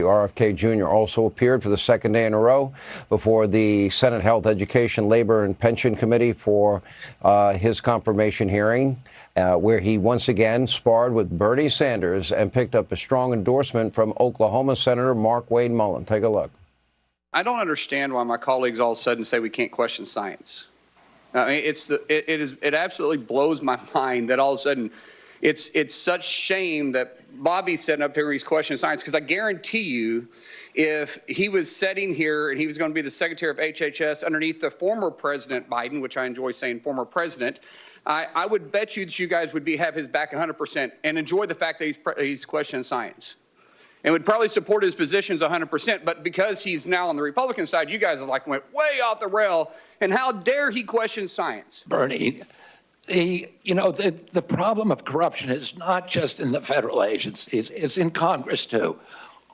RFK Jr. also appeared for the second day in a row before the Senate Health, Education, Labor, and Pension Committee for his confirmation hearing, where he once again sparred with Bernie Sanders and picked up a strong endorsement from Oklahoma Senator Mark Wade Mullin. Take a look. I don't understand why my colleagues all of a sudden say we can't question science. I mean, it absolutely blows my mind that all of a sudden it's such shame that Bobby's sitting up here and he's questioning science, because I guarantee you, if he was sitting here and he was going to be the Secretary of HHS underneath the former President Biden, which I enjoy saying former president, I would bet you that you guys would have his back 100% and enjoy the fact that he's questioning science. And would probably support his positions 100%, but because he's now on the Republican side, you guys have went way off the rail, and how dare he question science? Bernie, the problem of corruption is not just in the federal agencies, it's in Congress too.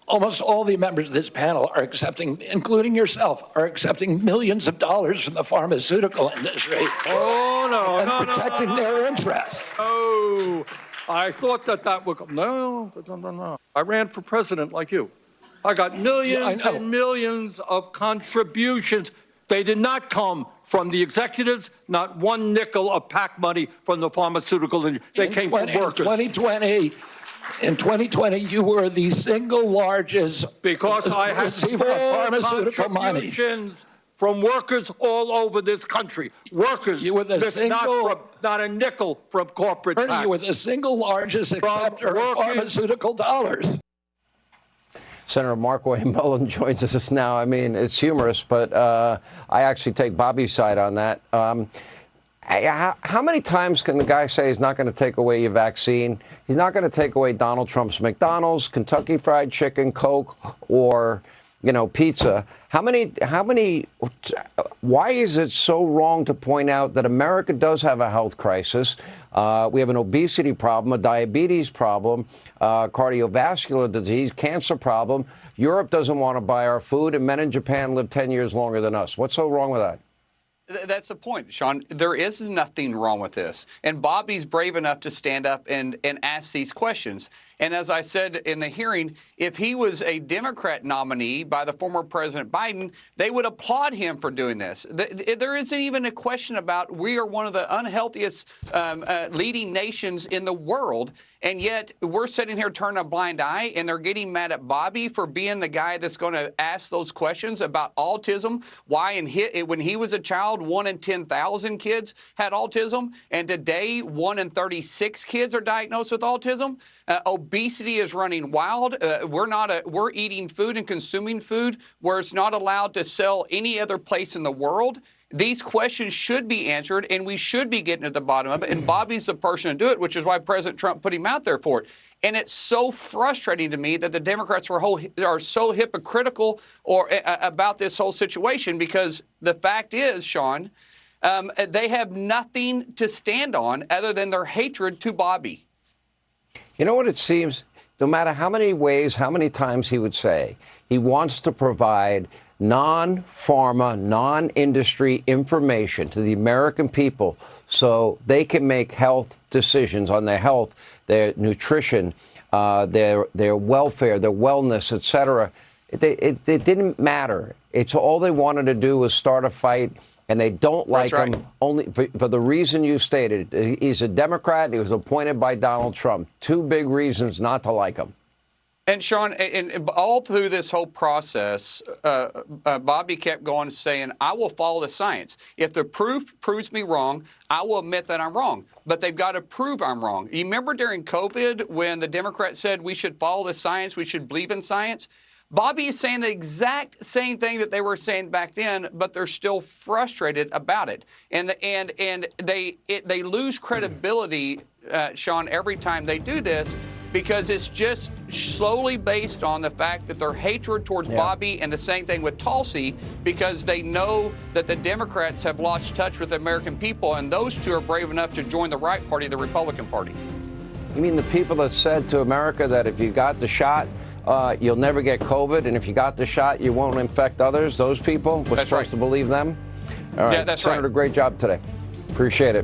Almost all the members of this panel are accepting, including yourself, are accepting millions of dollars from the pharmaceutical industry. And protecting their interests. Oh, I thought that would come. No. I ran for president like you. I got millions and millions of contributions. They did not come from the executives, not one nickel of PAC money from the pharmaceutical industry. They came from workers. In 2020, you were the single largest because I had receiver of pharmaceutical money from workers all over this country. Workers, you were the not a nickel from corporate Bernie, tax. you were the single largest acceptor of pharmaceutical dollars. Senator Mark Wade Mullin joins us now. I mean, it's humorous, but I actually take Bobby's side on that. How many times can the guy say he's not going to take away your vaccine? He's not going to take away Donald Trump's McDonald's, Kentucky Fried Chicken, Coke, or pizza. Why is it so wrong to point out that America does have a health crisis? We have an obesity problem, a diabetes problem, cardiovascular disease, cancer problem. Europe doesn't want to buy our food, and men in Japan live 10 years longer than us. What's so wrong with that? That's the point, Sean. There is nothing wrong with this. And Bobby's brave enough to stand up and ask these questions. And as I said in the hearing, if he was a Democrat nominee by the former President Biden, they would applaud him for doing this. There isn't even a question about we are one of the unhealthiest leading nations in the world. And yet we're sitting here turning a blind eye, and they're getting mad at Bobby for being the guy that's going to ask those questions about autism. Why when he was a child, 1 in 10,000 kids had autism, and today 1 in 36 kids are diagnosed with autism. Obesity is running wild. We're eating food and consuming food where it's not allowed to sell any other place in the world. These questions should be answered, and we should be getting to the bottom of it. And Bobby's the person to do it, which is why President Trump put him out there for it. And it's so frustrating to me that the Democrats are so hypocritical about this whole situation, because the fact is, Sean, they have nothing to stand on other than their hatred to Bobby. You know what it seems? No matter how many ways, how many times he would say, he wants to provide non-pharma, non-industry information to the American people so they can make health decisions on their health, their nutrition, their welfare, their wellness, et cetera. It didn't matter. It's all they wanted to do was start a fight, and they don't like him only for the reason you stated. He's a Democrat. He was appointed by Donald Trump. Two big reasons not to like him. And Sean, and all through this whole process, Bobby kept going saying, I will follow the science. If the proof proves me wrong, I will admit that I'm wrong. But they've got to prove I'm wrong. You remember during COVID when the Democrats said we should follow the science, we should believe in science? Bobby is saying the exact same thing that they were saying back then, but they're still frustrated about it. And they lose credibility, Sean, every time they do this, because it's just slowly based on the fact that their hatred towards Bobby, and the same thing with Tulsi, because they know that the Democrats have lost touch with the American people, and those two are brave enough to join the right party, the Republican Party. You mean the people that said to America that if you got the shot, you'll never get COVID, and if you got the shot, you won't infect others? Those people? We're supposed to believe them? All right, Yeah, that's Senator, right. great job today. Appreciate it.